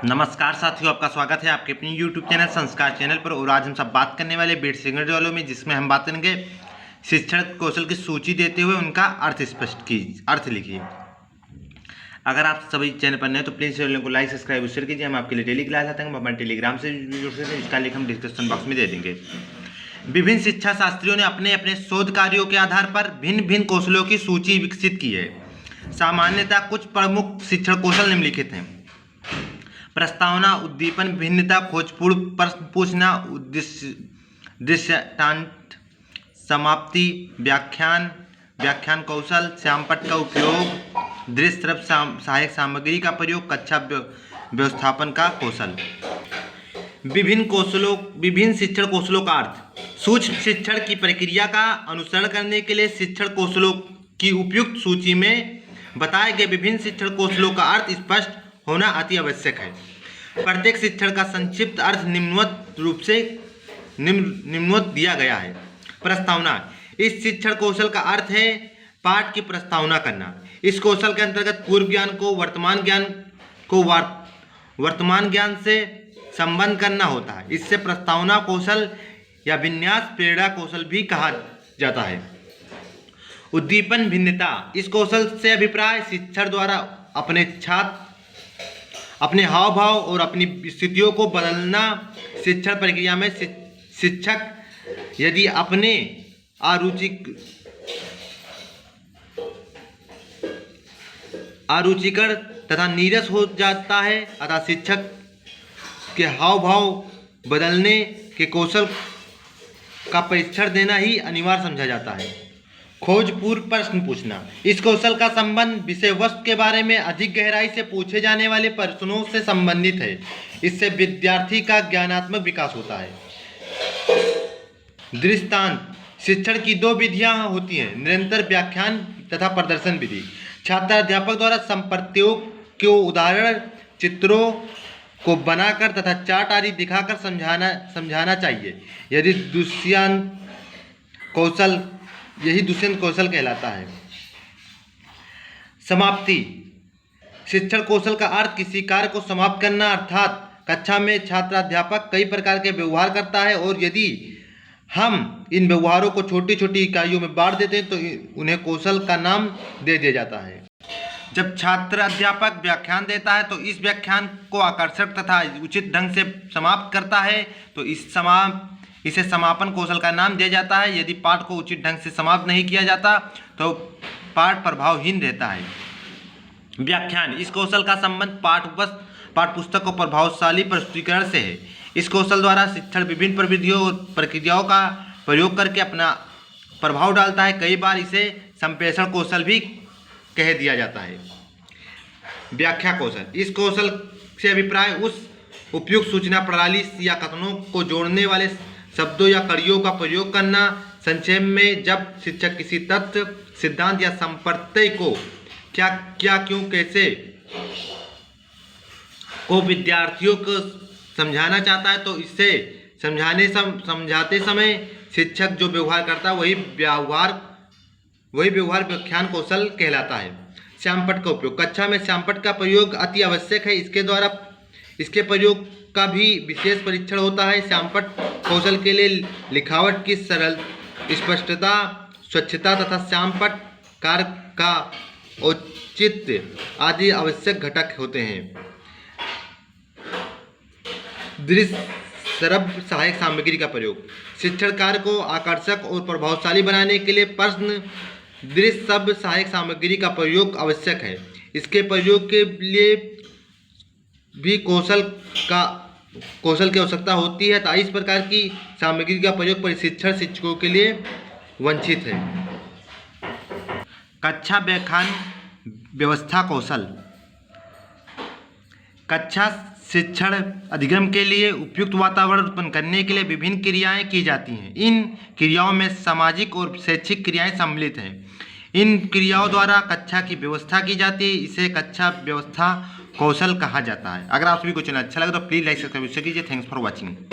नमस्कार साथियों, आपका स्वागत है आपके अपनी YouTube चैनल संस्कार चैनल पर। और आज हम सब बात करने वाले बीट सिगरेट वालों में, जिसमें हम बात करेंगे शिक्षण कौशल की सूची देते हुए उनका अर्थ लिखिए। अगर आप सभी चैनल पर नए तो प्लीज़ चैनल को लाइक सब्सक्राइब शेयर कीजिए। हम आपके लिए डेली क्लास आते हैं, हम अपने टेलीग्राम से जुड़ सकते हैं, इसका लिंक हम डिस्क्रिप्शन बॉक्स में दे देंगे। विभिन्न शिक्षा शास्त्रियों ने अपने अपने शोध कार्यों के आधार पर भिन्न भिन्न कौशलों की सूची विकसित की है। सामान्यतः कुछ प्रमुख शिक्षण कौशल निम्नलिखित हैं: प्रस्तावना, उद्दीपन, भिन्नता, खोजपूर्ण प्रश्न पूछना, दृष्टांत, समाप्ति, व्याख्यान कौशल, श्यामपट्ट का उपयोग, दृश्य तरफ सहायक सामग्री का प्रयोग, कक्षा व्यवस्थापन का कौशल। विभिन्न शिक्षण कौशलों का अर्थ: सूक्ष्म शिक्षण की प्रक्रिया का अनुसरण करने के लिए शिक्षण कौशलों की उपयुक्त सूची में बताए गए विभिन्न शिक्षण कौशलों का अर्थ स्पष्ट होना अति आवश्यक है। प्रत्येक शिक्षण का संक्षिप्त अर्थ निम्नवत दिया गया है। प्रस्तावना: इस शिक्षण कौशल का अर्थ है पाठ की प्रस्तावना करना। इस कौशल के अंतर्गत पूर्व ज्ञान को वर्तमान ज्ञान से संबंध करना होता है। इससे प्रस्तावना कौशल या विन्यास प्रेरणा कौशल भी कहा जाता है। उद्दीपन, भिन्नता: इस कौशल से अभिप्राय शिक्षण द्वारा अपने छात्र अपने हाव भाव और अपनी स्थितियों को बदलना। शिक्षण प्रक्रिया में शिक्षक यदि अपने अरुचिकर तथा नीरस हो जाता है, अतः शिक्षक के हाव भाव बदलने के कौशल का परीक्षण देना ही अनिवार्य समझा जाता है। खोजपूर्ण प्रश्न पूछना: इस कौशल का संबंध विषय वस्तु के बारे में अधिक गहराई से पूछे जाने वाले प्रश्नों से संबंधित है। इससे विद्यार्थी का ज्ञानात्मक विकास होता है। दृष्टांत: शिक्षण की दो विधियां होती हैं, निरंतर व्याख्यान तथा प्रदर्शन विधि। छात्र अध्यापक द्वारा संप्रत्यों को उदाहरण चित्रों को बनाकर तथा चार्ट आदि दिखाकर समझाना चाहिए। यही दुष्यंत कौशल कहलाता है। समाप्ति: शिक्षण कौशल का अर्थ किसी कार्य को समाप्त करना, अर्थात कक्षा में छात्र अध्यापक कई प्रकार के व्यवहार करता है और यदि हम इन व्यवहारों को छोटी छोटी इकाइयों में बांट देते हैं तो उन्हें कौशल का नाम दे दिया जाता है। जब छात्र अध्यापक व्याख्यान देता है तो इस व्याख्यान को आकर्षक तथा उचित ढंग से समाप्त करता है तो इसे समापन कौशल का नाम दिया जाता है। यदि पाठ को उचित ढंग से समाप्त नहीं किया जाता तो पाठ प्रभावहीन रहता है। व्याख्यान: इस कौशल का संबंध पाठ पुस्तक को प्रभावशाली प्रस्तुतीकरण से है। इस कौशल द्वारा शिक्षण विभिन्न प्रविधियों और प्रक्रियाओं का प्रयोग करके अपना प्रभाव डालता है। कई बार इसे संप्रेषण कौशल भी कह दिया जाता है। व्याख्या कौशल: इस कौशल से अभिप्राय उस उपयुक्त सूचना प्रणाली या कथनों को जोड़ने वाले शब्दों या कड़ियों का प्रयोग करना। संक्षेप में, जब शिक्षक किसी तथ्य, सिद्धांत या संप्रत्यय को क्या, क्यों, कैसे को विद्यार्थियों को समझाना चाहता है तो इससे समझाते समय शिक्षक जो व्यवहार करता है वही व्यवहार व्याख्यान कौशल कहलाता है। श्यामपट्ट का उपयोग: कक्षा में श्यामपट्ट का प्रयोग अति आवश्यक है। इसके प्रयोग का भी विशेष परीक्षण होता है। श्यामपट्ट कौशल के लिए लिखावट की सरल, स्पष्टता, स्वच्छता तथा श्यामपट्ट कार्य का औचित्य आदि आवश्यक घटक होते हैं। दृश्य तरफ सहायक सामग्री का प्रयोग: शिक्षण कार्य को आकर्षक और प्रभावशाली बनाने के लिए प्रश्न, दृश्य शब्द सहायक सामग्री का प्रयोग आवश्यक है। इसके प्रयोग के लिए भी कौशल की आवश्यकता होती है, तो इस प्रकार की सामग्री का प्रयोग प्रशिक्षण शिक्षकों के लिए वांछित है। कक्षा व्याख्यान व्यवस्था कौशल: कक्षा शिक्षण अधिगम के लिए उपयुक्त वातावरण उत्पन्न करने के लिए विभिन्न क्रियाएं की जाती हैं। इन क्रियाओं में सामाजिक और शैक्षिक क्रियाएं सम्मिलित हैं। इन क्रियाओं द्वारा कक्षा की व्यवस्था की जाती है। इसे कक्षा व्यवस्था कौशल कहा जाता है। अगर आप सभी को चैनल अच्छा लगे तो प्लीज़ लाइक सब्सक्राइब कीजिए। Thanks for watching.